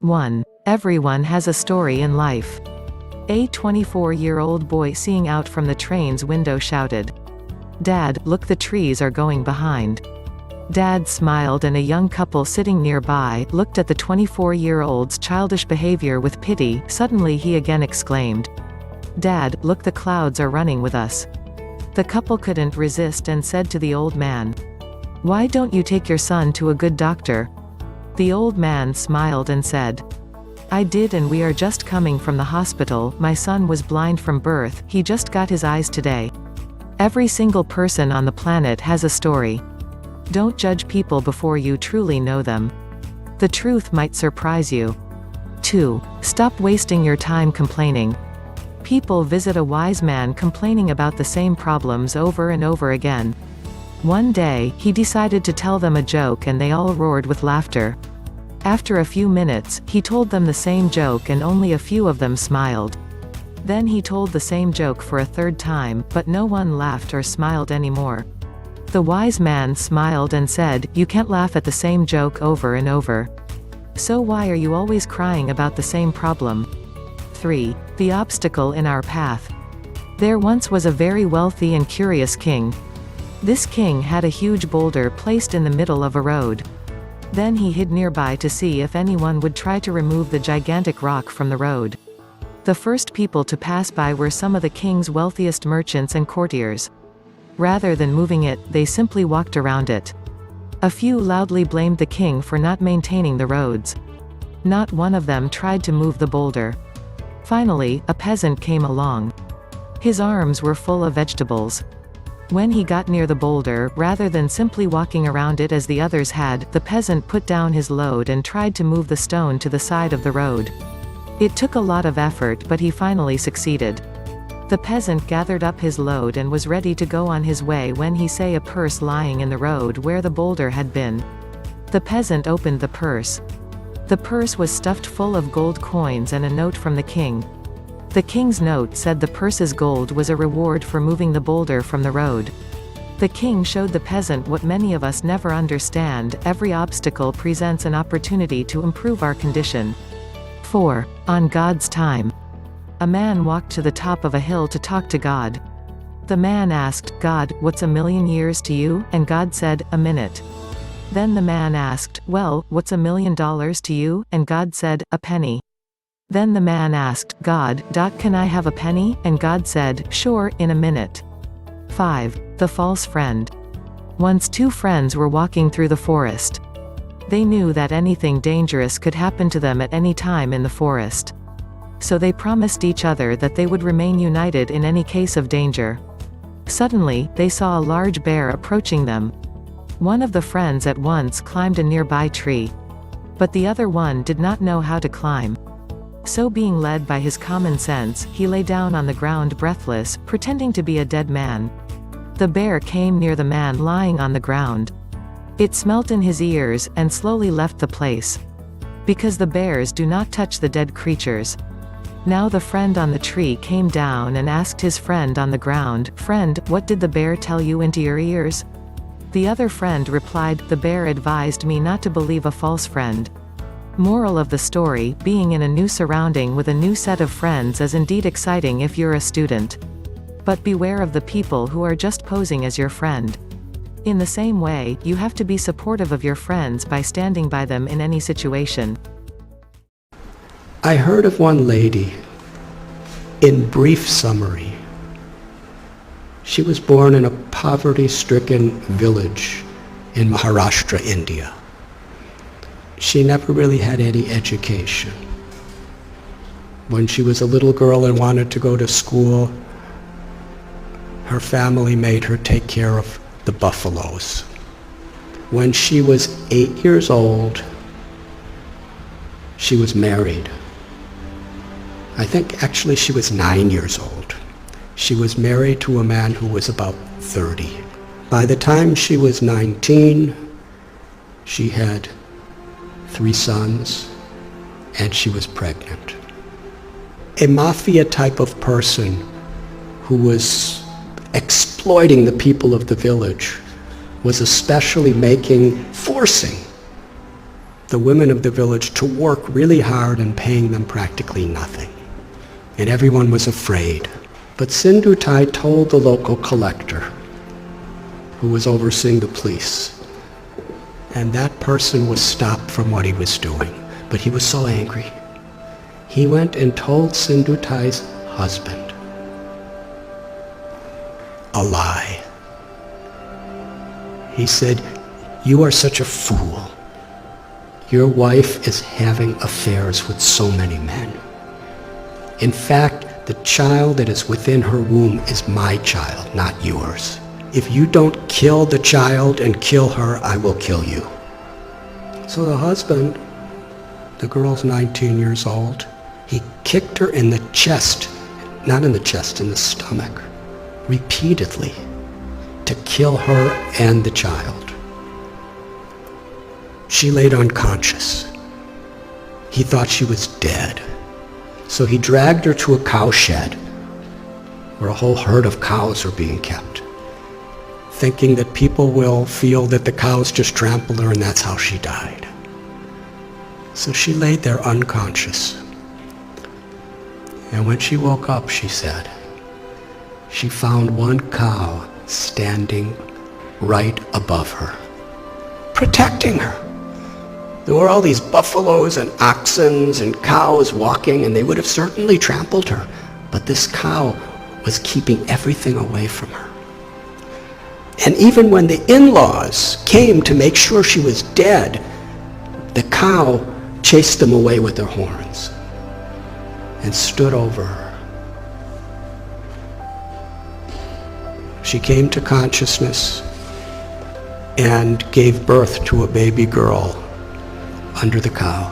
1. Everyone has a story in life. A 24-year-old boy seeing out from the train's window shouted, "Dad, look, the trees are going behind." Dad smiled, and a young couple sitting nearby looked at the 24-year-old's childish behavior with pity. Suddenly he again exclaimed, "Dad, look, the clouds are running with us." The couple couldn't resist and said to the old man, "Why don't you take your son to a good doctor?" The old man smiled and said, "I did, and we are just coming from the hospital. My son was blind from birth, he just got his eyes today." Every single person on the planet has a story. Don't judge people before you truly know them. The truth might surprise you. 2. Stop wasting your time complaining. People visit a wise man complaining about the same problems over and over again. One day, he decided to tell them a joke, and they all roared with laughter. After a few minutes, he told them the same joke and only a few of them smiled. Then he told the same joke for a third time, but no one laughed or smiled anymore. The wise man smiled and said, "You can't laugh at the same joke over and over. So why are you always crying about the same problem?" 3. The obstacle in our path. There once was a very wealthy and curious king. This king had a huge boulder placed in the middle of a road. Then he hid nearby to see if anyone would try to remove the gigantic rock from the road. The first people to pass by were some of the king's wealthiest merchants and courtiers. Rather than moving it, they simply walked around it. A few loudly blamed the king for not maintaining the roads. Not one of them tried to move the boulder. Finally, a peasant came along. His arms were full of vegetables. When he got near the boulder, rather than simply walking around it as the others had, the peasant put down his load and tried to move the stone to the side of the road. It took a lot of effort, but he finally succeeded. The peasant gathered up his load and was ready to go on his way when he saw a purse lying in the road where the boulder had been. The peasant opened the purse. The purse was stuffed full of gold coins and a note from the king. The king's note said the purse's gold was a reward for moving the boulder from the road. The king showed the peasant what many of us never understand: every obstacle presents an opportunity to improve our condition. 4. On God's time. A man walked to the top of a hill to talk to God. The man asked, "God, what's a million years to you?" And God said, "A minute." Then the man asked, "Well, what's $1 million to you?" And God said, "A penny." Then the man asked, "God, can I have a penny?" And God said, "Sure, in a minute." 5. The false friend. Once two friends were walking through the forest. They knew that anything dangerous could happen to them at any time in the forest. So they promised each other that they would remain united in any case of danger. Suddenly, they saw a large bear approaching them. One of the friends at once climbed a nearby tree. But the other one did not know how to climb. So, being led by his common sense, he lay down on the ground breathless, pretending to be a dead man. The bear came near the man lying on the ground. It smelt in his ears, and slowly left the place. Because the bears do not touch the dead creatures. Now the friend on the tree came down and asked his friend on the ground, "Friend, what did the bear tell you into your ears?" The other friend replied, "The bear advised me not to believe a false friend." Moral of the story: being in a new surrounding with a new set of friends is indeed exciting if you're a student. But beware of the people who are just posing as your friend. In the same way, you have to be supportive of your friends by standing by them in any situation. I heard of one lady. In brief summary, she was born in a poverty-stricken village in Maharashtra, India. She never really had any education. When she was a little girl and wanted to go to school, her family made her take care of the buffaloes. When she was 8 years old, she was married. I think actually she was 9 years old. She was married to a man who was about 30. By the time she was 19, she had 3 sons, and she was pregnant. A mafia type of person who was exploiting the people of the village was especially forcing the women of the village to work really hard and paying them practically nothing. And everyone was afraid. But Sindhutai told the local collector, who was overseeing the police, and that person was stopped from what he was doing. But he was so angry. He went and told Sindhutai's husband a lie. He said, "You are such a fool. Your wife is having affairs with so many men. In fact, the child that is within her womb is my child, not yours. If you don't kill the child and kill her, I will kill you." So the husband, the girl's 19 years old, he kicked her in the chest, not in the chest, in the stomach, repeatedly, to kill her and the child. She laid unconscious. He thought she was dead. So he dragged her to a cow shed where a whole herd of cows are being kept, thinking that people will feel that the cows just trampled her and that's how she died. So she laid there unconscious. And when she woke up, she said, she found one cow standing right above her, protecting her. There were all these buffaloes and oxen and cows walking, and they would have certainly trampled her. But this cow was keeping everything away from her. And even when the in-laws came to make sure she was dead, the cow chased them away with their horns and stood over her. She came to consciousness and gave birth to a baby girl under the cow.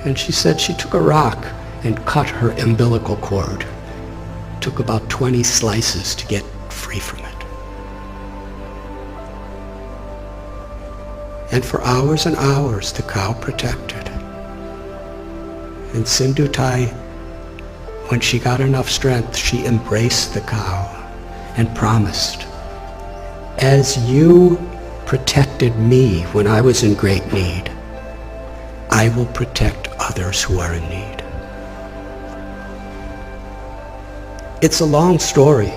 And she said she took a rock and cut her umbilical cord. Took about 20 slices to get free from it. And for hours and hours, the cow protected. And Sindhutai, when she got enough strength, she embraced the cow and promised, "As you protected me when I was in great need, I will protect others who are in need." It's a long story,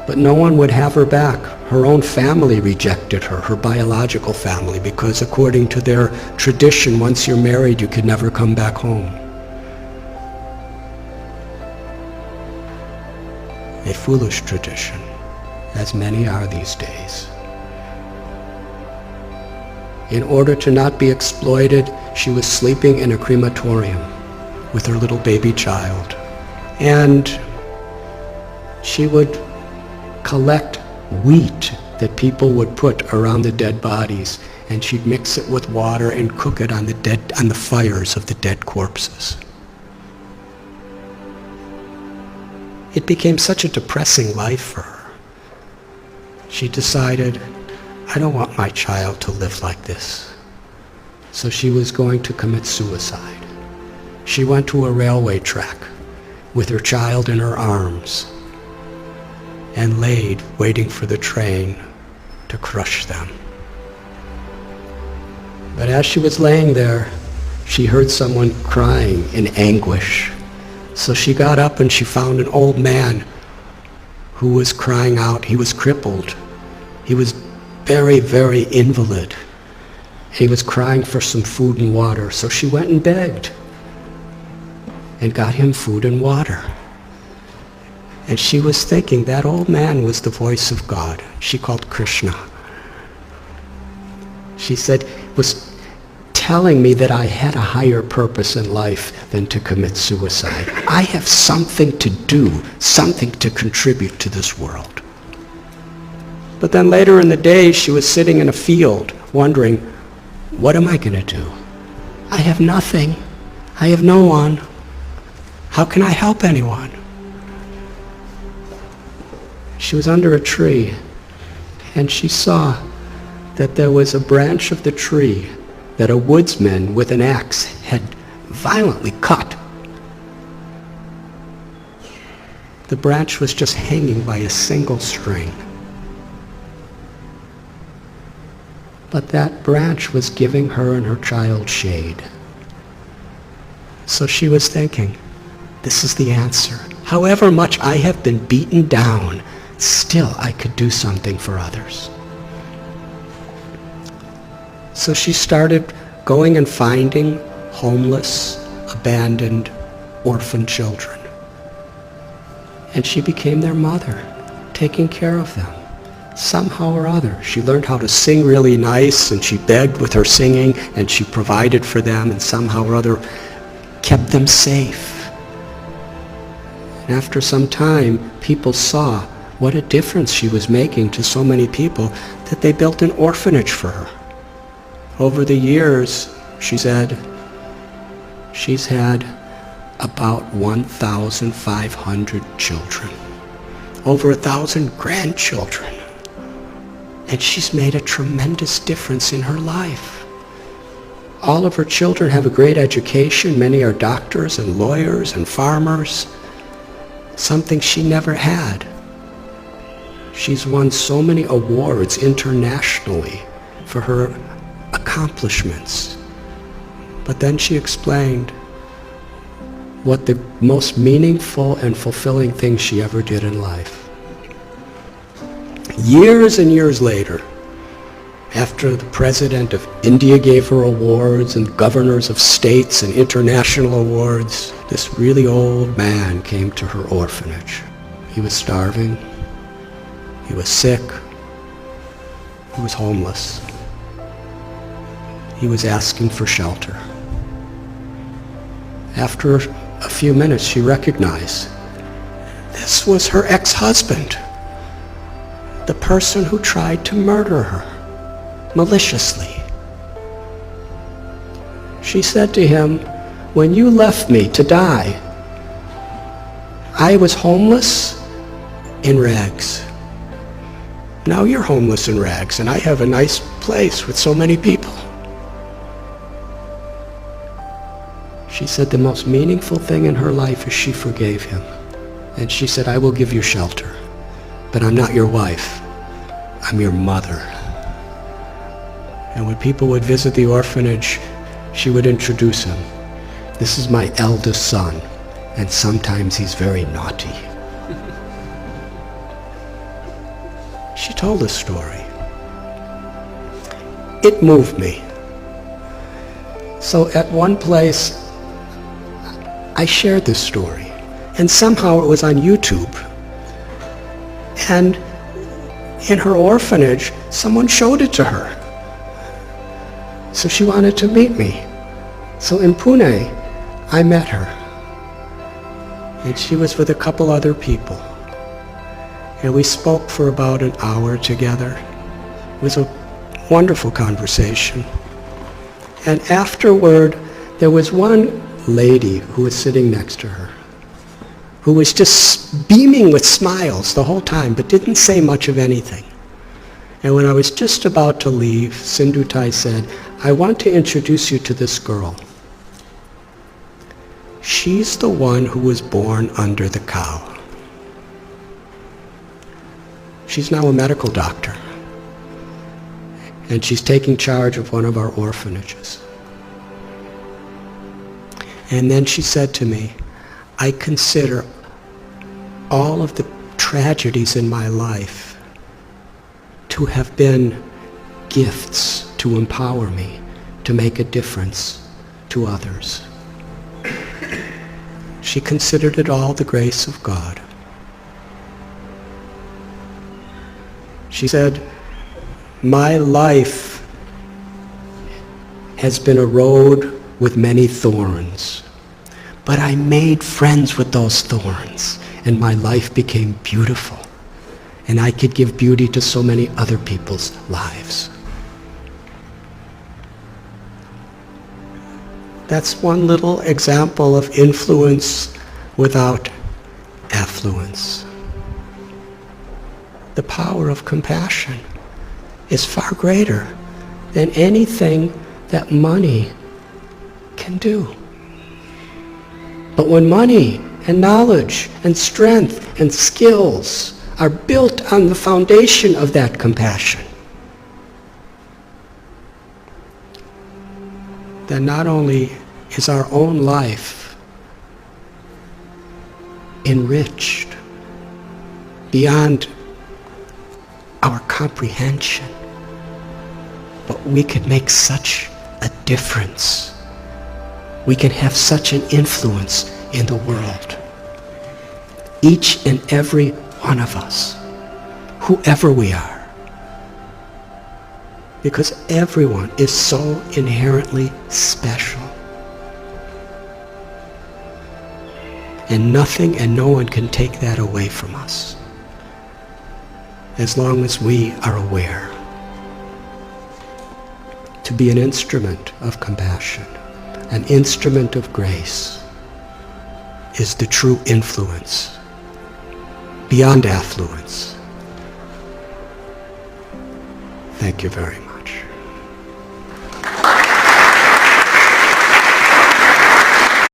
but no one would have her back. Her own family rejected her, her biological family, because according to their tradition, once you're married, you can never come back home. A foolish tradition, as many are these days. In order to not be exploited, she was sleeping in a crematorium with her little baby child. And she would collect wheat that people would put around the dead bodies, and she'd mix it with water and cook it on the fires of the dead corpses. It became such a depressing life for her. She decided, I don't want my child to live like this. So she was going to commit suicide. She went to a railway track with her child in her arms and laid waiting for the train to crush them. But as she was laying there, she heard someone crying in anguish. So she got up and she found an old man who was crying out. He was crippled. He was very, very invalid. He was crying for some food and water. So she went and begged and got him food and water. And she was thinking that old man was the voice of God. She called Krishna. She said, was telling me that I had a higher purpose in life than to commit suicide. I have something to do, something to contribute to this world. But then later in the day, she was sitting in a field wondering, what am I going to do? I have nothing. I have no one. How can I help anyone? She was under a tree, and she saw that there was a branch of the tree that a woodsman with an axe had violently cut. The branch was just hanging by a single string. but that branch was giving her and her child shade. So she was thinking, this is the answer. However much I have been beaten down, still I could do something for others. So she started going and finding homeless, abandoned, orphan children. And she became their mother, taking care of them. Somehow or other, she learned how to sing really nice, and she begged with her singing, and she provided for them, and somehow or other kept them safe. And after some time, people saw what a difference she was making to so many people that they built an orphanage for her. Over the years, she said, she's had about 1,500 children, over 1,000 grandchildren. And she's made a tremendous difference in her life. All of her children have a great education. Many are doctors and lawyers and farmers, something she never had. She's won so many awards internationally for her accomplishments. But then she explained what the most meaningful and fulfilling thing she ever did in life. Years and years later, after the president of India gave her awards and governors of states and international awards, this really old man came to her orphanage. He was starving. He was sick. He was homeless. He was asking for shelter. After a few minutes, she recognized this was her ex-husband, the person who tried to murder her maliciously. She said to him, when you left me to die, I was homeless in rags. Now you're homeless in rags, and I have a nice place with so many people. She said the most meaningful thing in her life is she forgave him. And she said, I will give you shelter, but I'm not your wife. I'm your mother. And when people would visit the orphanage, she would introduce him. This is my eldest son, and sometimes he's very naughty. She told a story. It moved me. So at one place, I shared this story, and somehow it was on YouTube. And in her orphanage, someone showed it to her. So she wanted to meet me. So in Pune, I met her. And she was with a couple other people. And we spoke for about an hour together. It was a wonderful conversation. And afterward, there was one lady who was sitting next to her, who was just beaming with smiles the whole time, but didn't say much of anything. And when I was just about to leave, Sindhutai said, I want to introduce you to this girl. She's the one who was born under the cow. She's now a medical doctor, and she's taking charge of one of our orphanages. And then she said to me, I consider all of the tragedies in my life to have been gifts to empower me to make a difference to others. She considered it all the grace of God. She said, my life has been a road with many thorns, but I made friends with those thorns, and my life became beautiful, and I could give beauty to so many other people's lives. That's one little example of influence without affluence. The power of compassion is far greater than anything that money can do. But when money and knowledge and strength and skills are built on the foundation of that compassion, then not only is our own life enriched beyond our comprehension, but we can make such a difference. We can have such an influence in the world. Each and every one of us, whoever we are, because everyone is so inherently special. And nothing and no one can take that away from us, as long as we are aware. To be an instrument of compassion, an instrument of grace, is the true influence beyond affluence. Thank you very much.